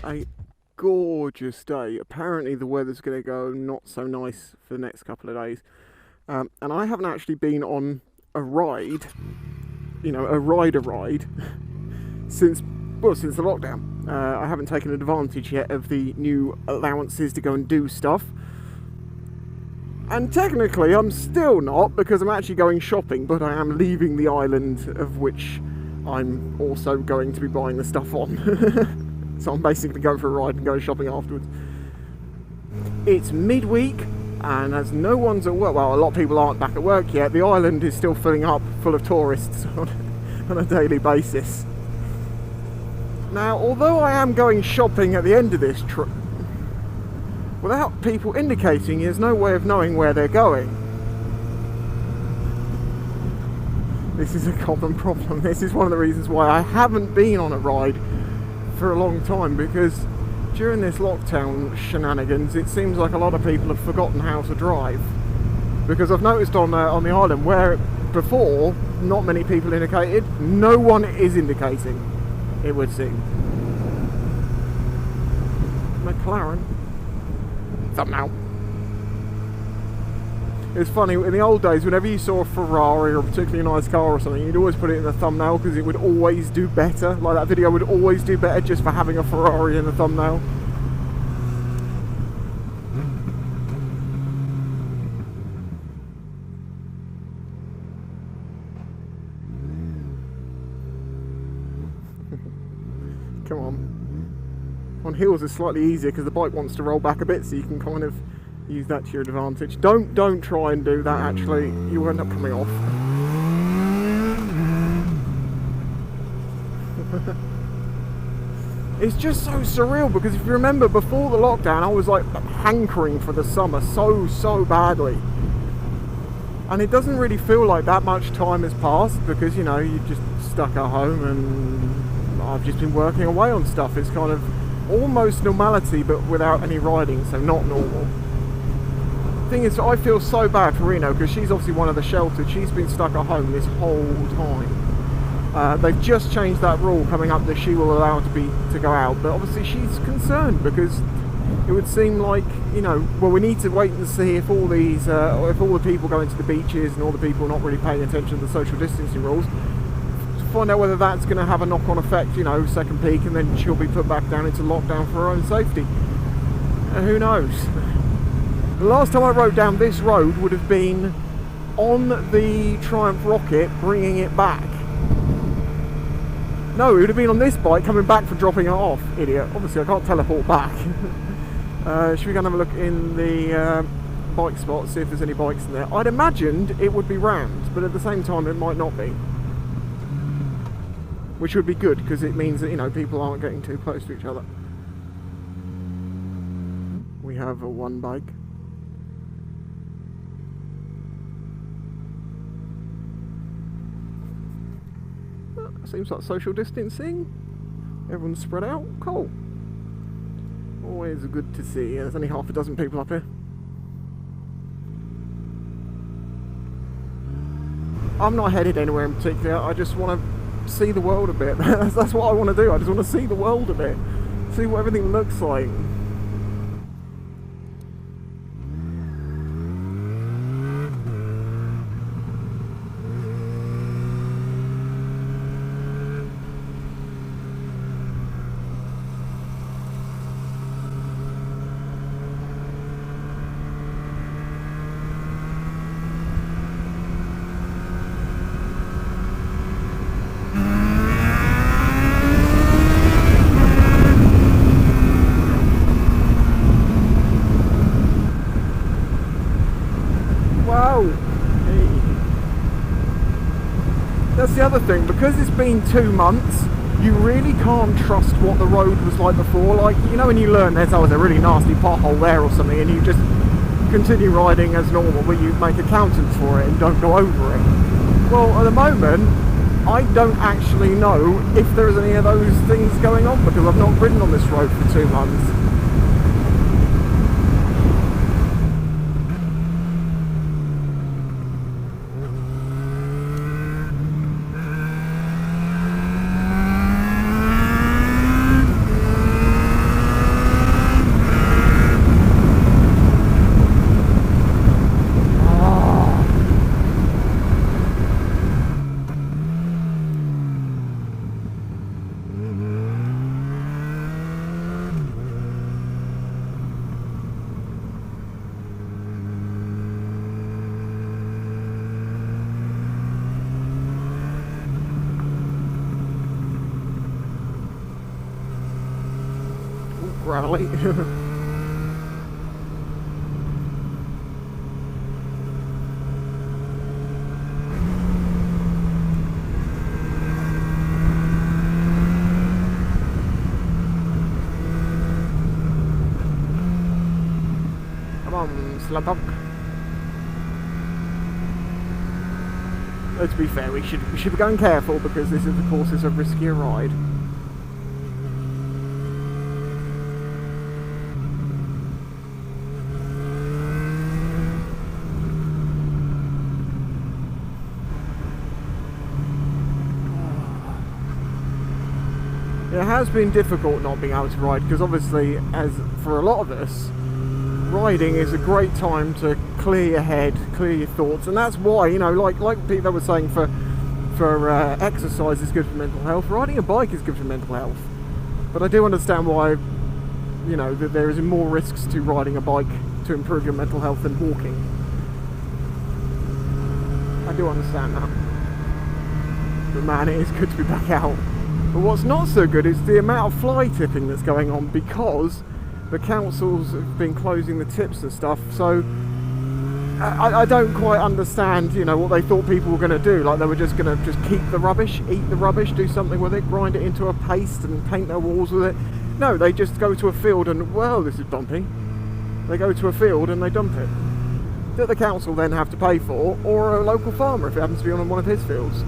a gorgeous day. Apparently the weather's going to go not so nice for the next couple of days. And I haven't actually been on a ride, you know, a ride, since the lockdown. I haven't taken advantage yet of the new allowances to go and do stuff. And technically I'm still not, because I'm actually going shopping, but I am leaving the island of which I'm also going to be buying the stuff on. So I'm basically going for a ride and going shopping afterwards. It's midweek, and as no one's at work, well, a lot of people aren't back at work yet, the island is still filling up full of tourists on a daily basis. Now, although I am going shopping at the end of this trip, without people indicating, there's no way of knowing where they're going. This is a common problem. This is one of the reasons why I haven't been on a ride for a long time, because during this lockdown shenanigans, it seems like a lot of people have forgotten how to drive. Because I've noticed on the island, where before not many people indicated, no one is indicating, it would seem. McLaren. Thumbnail. It's funny, in the old days, whenever you saw a Ferrari or a particularly nice car or something, you'd always put it in the thumbnail because it would always do better. Like, that video would always do better just for having a Ferrari in the thumbnail. Come on. On hills is slightly easier because the bike wants to roll back a bit, so you can kind of use that to your advantage. Don't try and do that, actually. You'll end up coming off. It's just so surreal, because if you remember, before the lockdown, I was like hankering for the summer so badly. And it doesn't really feel like that much time has passed, because, you know, you're just stuck at home and I've just been working away on stuff. It's kind of almost normality, but without any riding, so not normal. Thing is, I feel so bad for Reno, because she's obviously one of the sheltered. She's been stuck at home this whole time. They've just changed that rule coming up that she will allow to go out, but obviously she's concerned, because it would seem like, you know, well, we need to wait and see if all these if all the people going to the beaches and all the people not really paying attention to the social distancing rules, to find out whether that's going to have a knock-on effect, you know, second peak, and then she'll be put back down into lockdown for her own safety. Who knows? The last time I rode down this road would have been on the Triumph Rocket, bringing it back. No, it would have been on this bike, coming back for dropping it off. Idiot. Obviously, I can't teleport back. Should we go and have a look in the bike spot, see if there's any bikes in there? I'd imagined it would be rammed, but at the same time, it might not be. Which would be good, because it means that, you know, people aren't getting too close to each other. We have one bike. Seems like social distancing. Everyone's spread out. Cool. Always good to see. There's only half a dozen people up here. I'm not headed anywhere in particular. I just want to see the world a bit. That's what I want to do. I just want to see the world a bit. See what everything looks like. That's the other thing, because it's been 2 months, you really can't trust what the road was like before. Like, you know, when you learn there's always a really nasty pothole there or something, and you just continue riding as normal, but you make accountants for it and don't go over it. Well, at the moment, I don't actually know if there's any of those things going on, because I've not ridden on this road for 2 months. rally. Slowpoke. Though to be fair, we should be going careful because this, of course, is a riskier ride. It has been difficult not being able to ride because obviously, as for a lot of us, riding is a great time to clear your head, clear your thoughts, and that's why, you know, like Peter was saying, for exercise is good for mental health. Riding a bike is good for mental health, but I do understand why, you know, that there is more risks to riding a bike to improve your mental health than walking. I do understand that, but man, it is good to be back out. But what's not so good is the amount of fly tipping that's going on because the councils have been closing the tips and stuff, so I don't quite understand, you know, what they thought people were going to do. Like they were just going to keep the rubbish, eat the rubbish, do something with it, grind it into a paste and paint their walls with it. No, they just go to a field and, well, this is bumpy. They go to a field and they dump it. That the council then have to pay for, or a local farmer if it happens to be on one of his fields.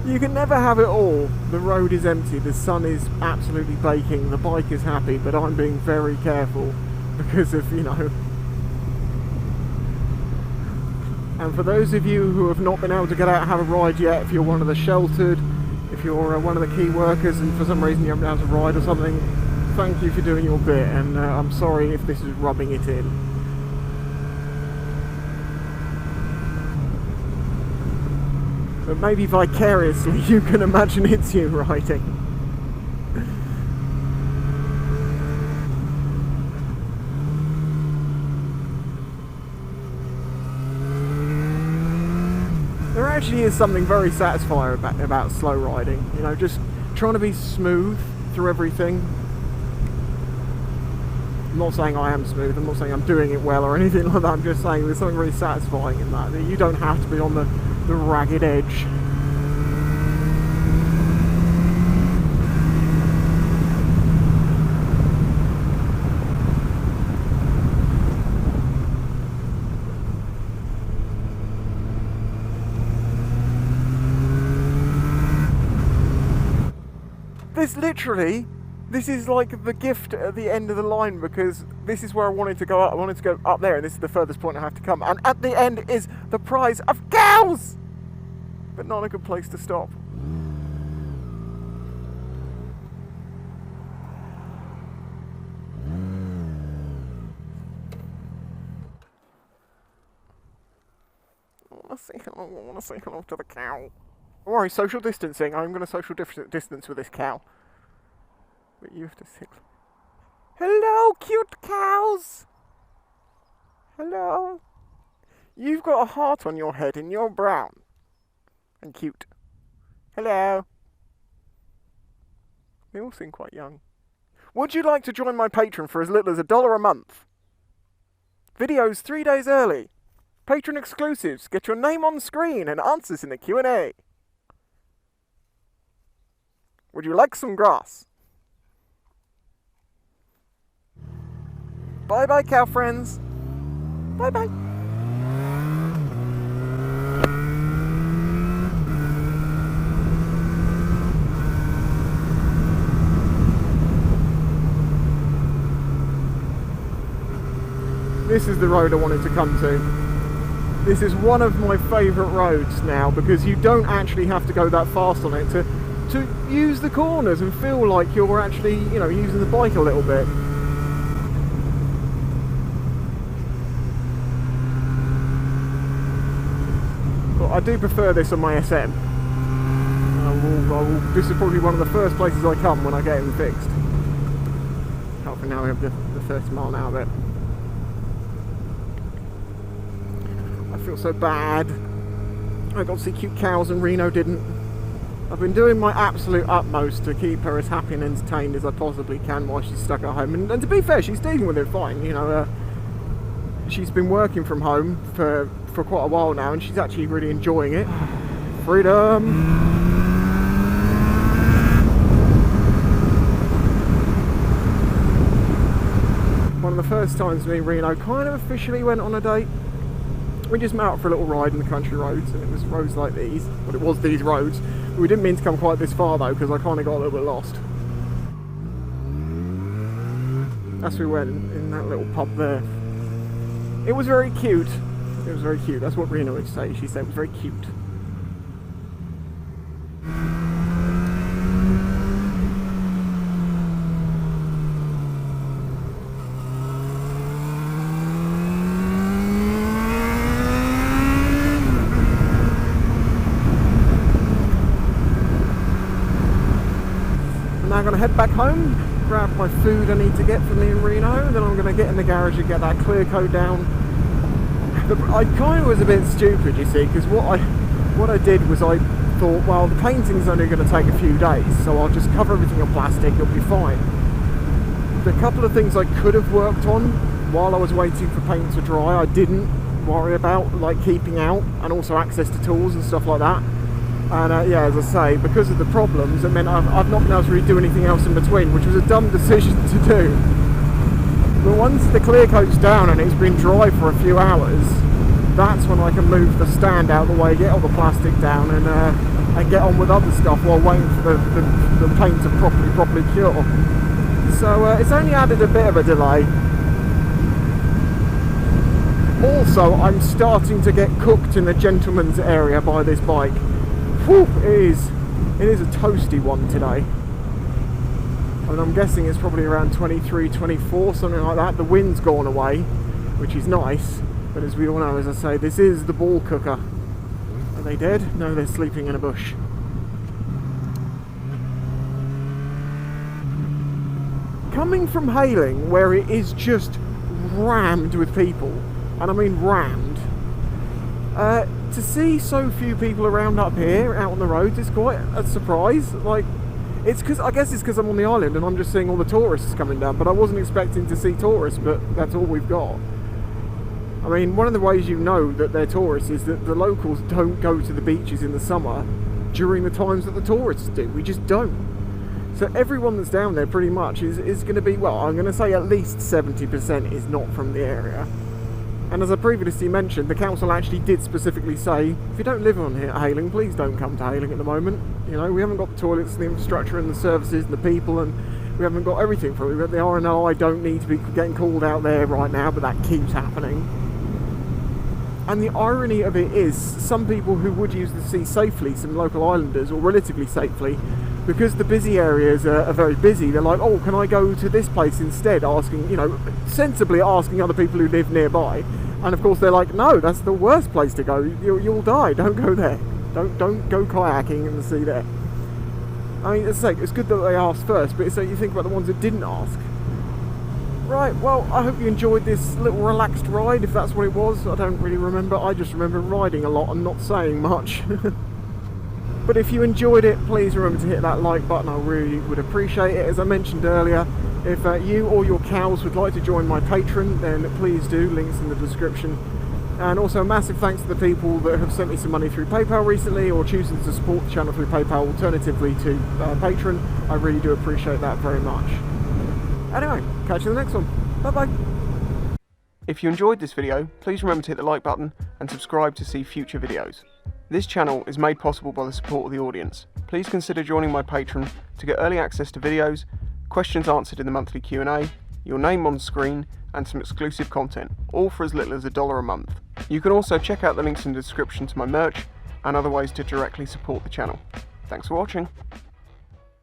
You can never have it all. The road is empty, the sun is absolutely baking, the bike is happy, but I'm being very careful because of, you know. And for those of you who have not been able to get out and have a ride yet, if you're one of the sheltered, if you're one of the key workers and for some reason you haven't been able to ride or something, thank you for doing your bit, and I'm sorry if this is rubbing it in. But maybe vicariously you can imagine it's you riding. There actually is something very satisfying about slow riding. You know, just trying to be smooth through everything. I'm not saying I am smooth, I'm not saying I'm doing it well or anything like that, I'm just saying there's something really satisfying in that you don't have to be on the ragged edge. This is like the gift at the end of the line, because this is where I wanted to go up. I wanted to go up there, and this is the furthest point I have to come. And at the end is the prize of cows! But not a good place to stop. I want to say hello to the cow. Don't worry, social distancing. I'm going to social distance with this cow. But you have to sit. Hello, cute cows! Hello. You've got a heart on your head and you're brown. And cute. Hello. They all seem quite young. Would you like to join my Patreon for as little as $1 a month? Videos 3 days early. Patreon exclusives. Get your name on screen and answers in the Q&A. Would you like some grass? Bye bye, cow friends. Bye bye. This is the road I wanted to come to. This is one of my favourite roads now, because you don't actually have to go that fast on it to use the corners and feel like you're actually, you know, using the bike a little bit. I do prefer this on my SM. This is probably one of the first places I come when I get him fixed. Hopefully now we have the 30 mile an hour bit. I feel so bad. I got to see cute cows and Reno didn't. I've been doing my absolute utmost to keep her as happy and entertained as I possibly can while she's stuck at home. And to be fair, she's dealing with it fine. You know, she's been working from home for quite a while now, and she's actually really enjoying it. Freedom! One of the first times me and Reno kind of officially went on a date. We just met out for a little ride in the country roads, and it was roads like these. Well, it was these roads. We didn't mean to come quite this far though, because I kind of got a little bit lost. As we went in that little pub there. It was very cute. It was very cute. That's what Rena would say. She said it was very cute. I'm going to head back home, grab my food I need to get for me and Reno, and then I'm going to get in the garage and get that clear coat down. I kind of was a bit stupid, you see, because what I did was I thought, well, the painting's only going to take a few days, so I'll just cover everything in plastic, it'll be fine. The couple of things I could have worked on while I was waiting for paint to dry, I didn't worry about, like keeping out, and also access to tools and stuff like that. And yeah, as I say, because of the problems, it meant I've not been able to really do anything else in between, which was a dumb decision to do. But once the clear coat's down and it's been dry for a few hours, that's when I can move the stand out of the way, get all the plastic down, and get on with other stuff while waiting for the paint to properly cure. So it's only added a bit of a delay. Also, I'm starting to get cooked in the gentleman's area by this bike. Whew, it is a toasty one today. I mean, I'm guessing it's probably around 23, 24, something like that. The wind's gone away, which is nice. But as we all know, as I say, this is the ball cooker. Are they dead? No, they're sleeping in a bush. Coming from Hayling, where it is just rammed with people, and I mean rammed, to see so few people around up here out on the roads is quite a surprise. Like, it's because I guess it's because I'm on the island and I'm just seeing all the tourists coming down, but I wasn't expecting to see tourists, but that's all we've got. I mean, one of the ways you know that they're tourists is that the locals don't go to the beaches in the summer during the times that the tourists do. We just don't. So everyone that's down there pretty much is going to be, well, I'm going to say at least 70% is not from the area. And as I previously mentioned, the council actually did specifically say, if you don't live on here at Hayling, please don't come to Hayling at the moment. You know, we haven't got the toilets, the infrastructure and the services and the people, and we haven't got everything for it. We've got the R&I don't need to be getting called out there right now, but that keeps happening. And the irony of it is, some people who would use the sea safely, some local islanders, or relatively safely, because the busy areas are very busy, they're like, oh, can I go to this place instead? Asking, you know, sensibly asking other people who live nearby. And of course they're like, no, that's the worst place to go. You'll die. Don't go there. Don't go kayaking in the sea there. I mean, as I say, it's good that they asked first, but so you think about the ones that didn't ask. Right, well, I hope you enjoyed this little relaxed ride, if that's what it was. I don't really remember. I just remember riding a lot and not saying much. But if you enjoyed it, please remember to hit that like button. I really would appreciate it. As I mentioned earlier, if you or your cows would like to join my Patreon, then please do. Links in the description. And also a massive thanks to the people that have sent me some money through PayPal recently, or choosing to support the channel through PayPal alternatively to Patreon. I really do appreciate that very much. Anyway, catch you in the next one. Bye bye. If you enjoyed this video, please remember to hit the like button and subscribe to see future videos. This channel is made possible by the support of the audience. Please consider joining my Patreon to get early access to videos, questions answered in the monthly Q&A, your name on screen, and some exclusive content, all for as little as $1 a month. You can also check out the links in the description to my merch and other ways to directly support the channel. Thanks for watching.